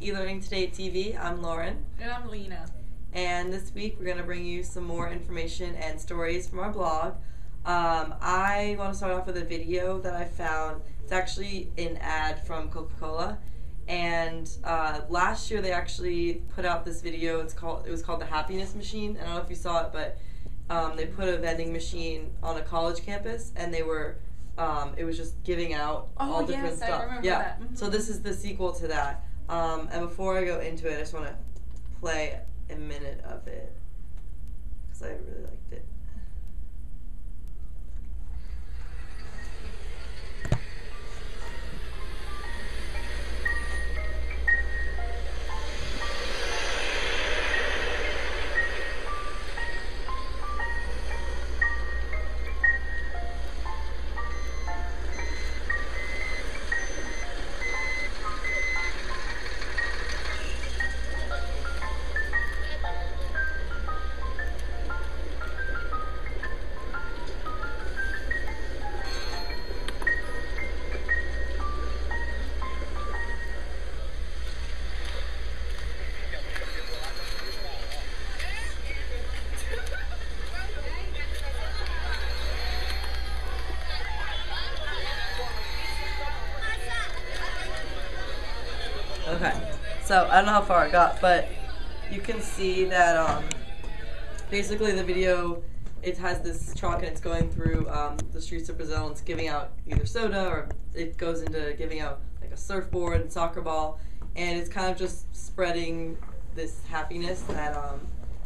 eLearning Today TV. I'm Lauren. And I'm Lena. And this week we're going to bring you some more information and stories from our blog. I want to start off with a video that I found. It's actually an ad from Coca-Cola. And last year they actually put out this video. It was called The Happiness Machine. I don't know if you saw it, but they put a vending machine on a college campus, and they were it was just giving out all different stuff. I remember that. Mm-hmm. So this is the sequel to that. And before I go into it, I just want to play a minute of it because I really liked it. Okay, so I don't know how far I got, but you can see that basically the video, it has this truck and it's going through the streets of Brazil and it's giving out either soda or it goes into giving out like a surfboard and soccer ball, and it's kind of just spreading this happiness that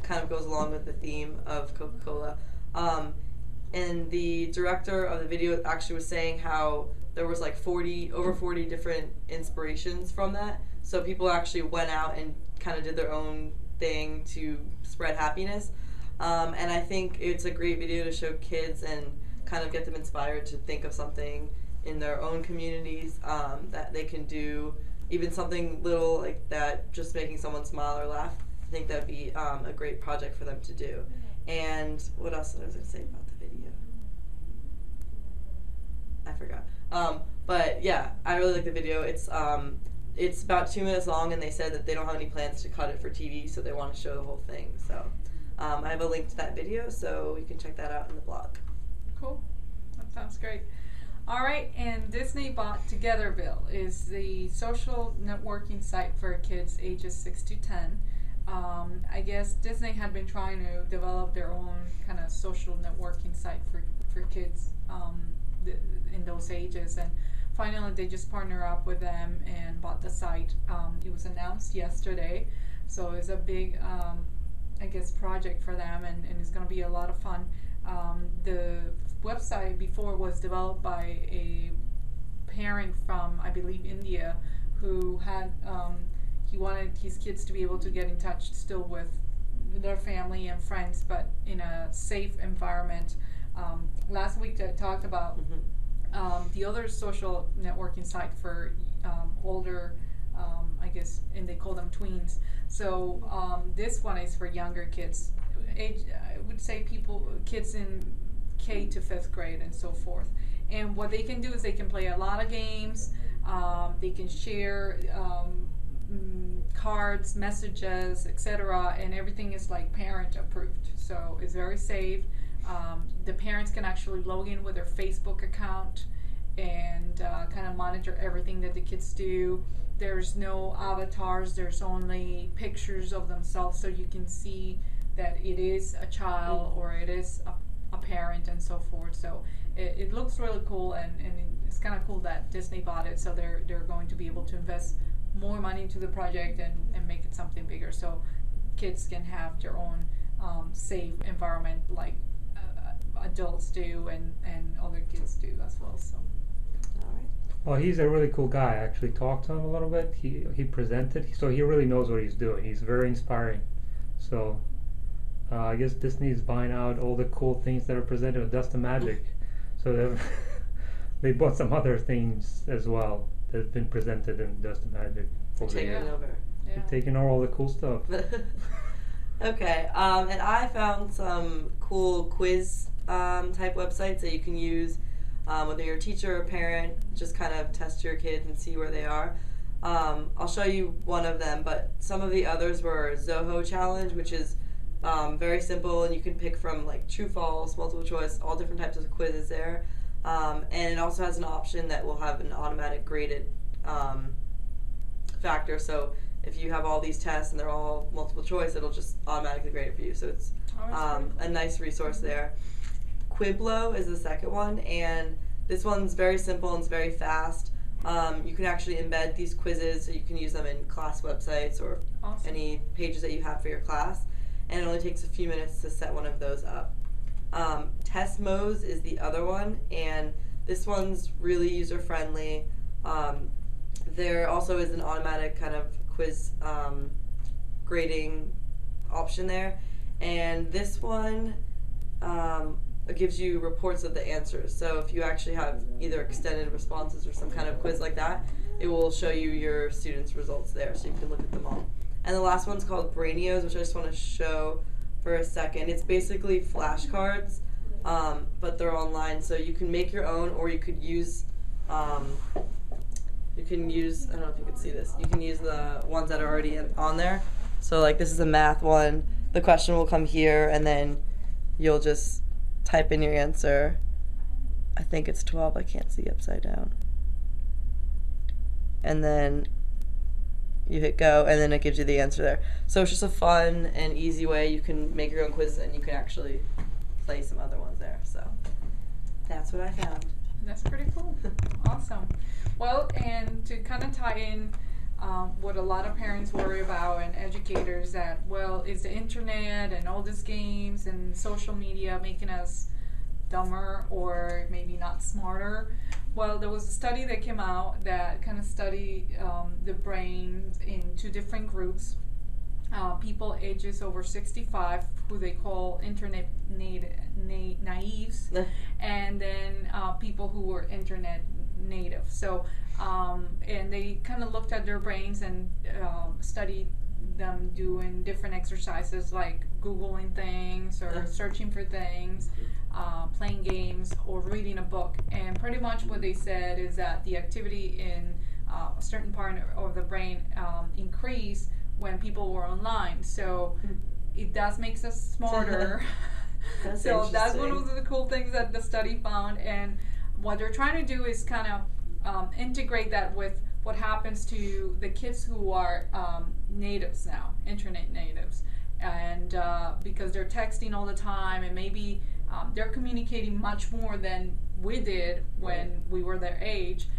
kind of goes along with the theme of Coca-Cola. And the director of the video actually was saying how there was like over 40 different inspirations from that. So people actually went out and kind of did their own thing to spread happiness. And I think it's a great video to show kids and kind of get them inspired to think of something in their own communities that they can do, even something little like that, just making someone smile or laugh. I think that'd be a great project for them to do. And what else was I going to say about the video? I forgot. But yeah, I really like the video. It's about 2 minutes long, and they said that they don't have any plans to cut it for TV, so they want to show the whole thing. So I have a link to that video, so you can check that out in the blog. Cool. That sounds great. All right, and Disney bought Togetherville is the social networking site for kids ages 6 to 10. I guess Disney had been trying to develop their own kind of social networking site for kids in those ages, and finally they just partnered up with them and bought the site. It was announced yesterday, so it's a big I guess project for them, and it's going to be a lot of fun. The website before was developed by a parent from, I believe, India, who had he wanted his kids to be able to get in touch still with their family and friends, but in a safe environment. Last week I talked about the other social networking site for older, I guess, and they call them tweens. So this one is for younger kids, I would say kids in K to 5th grade and so forth. And what they can do is they can play a lot of games, they can share cards, messages, etc., and everything is like parent approved. So it's very safe. The parents can actually log in with their Facebook account and kind of monitor everything that the kids do. There's no avatars, there's only pictures of themselves, so you can see that it is a child or it is a parent and so forth. So it looks really cool, and it's kind of cool that Disney bought it, so they're going to be able to invest more money into the project and make it something bigger, so kids can have their own safe environment like adults do and other kids do as well. So All right. Well, he's a really cool guy. I actually talked to him a little bit. He presented, so he really knows what he's doing. He's very inspiring. So I guess Disney's buying out all the cool things that are presented with Dust and Magic. So they bought some other things as well that have been presented in Dust and Magic. Taking over. yeah. They're taking over all the cool stuff. Okay, and I found some cool quiz type websites that you can use whether you're a teacher or a parent, just kind of test your kids and see where they are. I'll show you one of them, but some of the others were Zoho Challenge, which is very simple, and you can pick from like true, false, multiple choice, all different types of quizzes there. And it also has an option that will have an automatic graded factor. So if you have all these tests and they're all multiple choice, it'll just automatically grade it for you. So it's a nice resource there. Quiblo is the second one, and this one's very simple and it's very fast. You can actually embed these quizzes, so you can use them in class websites or any pages that you have for your class, and it only takes a few minutes to set one of those up. Testmos is the other one, and this one's really user-friendly. There also is an automatic kind of quiz grading option there, and this one it gives you reports of the answers. So if you actually have either extended responses or some kind of quiz like that, it will show you your students' results there, so you can look at them all. And the last one's called Brainios, which I just want to show for a second. It's basically flashcards, but they're online, so you can make your own, or you could use I don't know if you can see this. You can use the ones that are already on there. So like this is a math one. The question will come here, and then you'll just type in your answer. I think it's 12. I can't see upside down. And then you hit go, and then it gives you the answer there. So it's just a fun and easy way you can make your own quiz, and you can actually play some other ones there. So that's what I found. That's pretty cool. Awesome. Well, and to kind of tie in what a lot of parents worry about and educators, that, well, is the internet and all these games and social media making us dumber or maybe not smarter? Well, there was a study that came out that kind of studied the brain in two different groups. People ages over 65, who they call internet naives, and then people who were internet native. So, and they kind of looked at their brains and studied them doing different exercises like Googling things or searching for things, playing games, or reading a book. And pretty much what they said is that the activity in a certain part of the brain increased when people were online. So it does make us smarter. So that's one of the cool things that the study found. And what they're trying to do is kind of integrate that with what happens to the kids who are natives now, internet natives. And because they're texting all the time, and maybe they're communicating much more than we did when we were their age,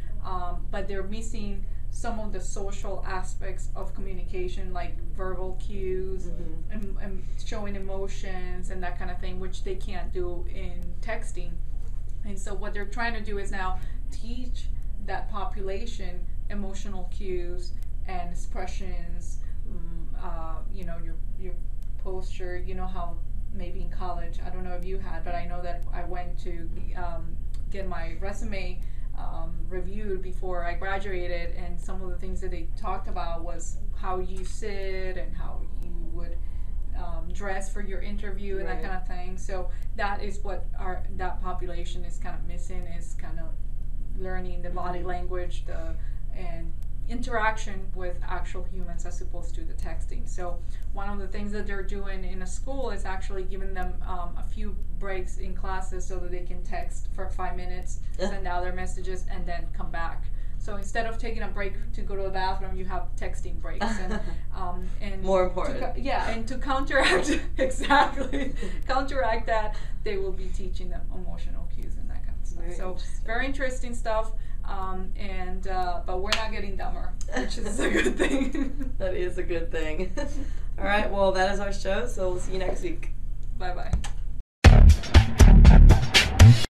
but they're missing some of the social aspects of communication, like verbal cues, and showing emotions and that kind of thing, which they can't do in texting. And so what they're trying to do is now teach that population emotional cues and expressions, you know, your posture. You know how maybe in college, I don't know if you had, but I know that I went to get my resume reviewed before I graduated, and some of the things that they talked about was how you sit and how you would dress for your interview and that kind of thing. So that is what that population is kind of missing, is kind of learning the body language, and interaction with actual humans as opposed to the texting. So one of the things that they're doing in a school is actually giving them a few breaks in classes so that they can text for 5 minutes, send out their messages, and then come back. So instead of taking a break to go to the bathroom, you have texting breaks. And more important. And to counteract counteract that, they will be teaching them emotional cues and that kind of stuff. Very interesting stuff. But we're not getting dumber, which is a good thing. That is a good thing. All right, well, that is our show, so we'll see you next week. Bye-bye.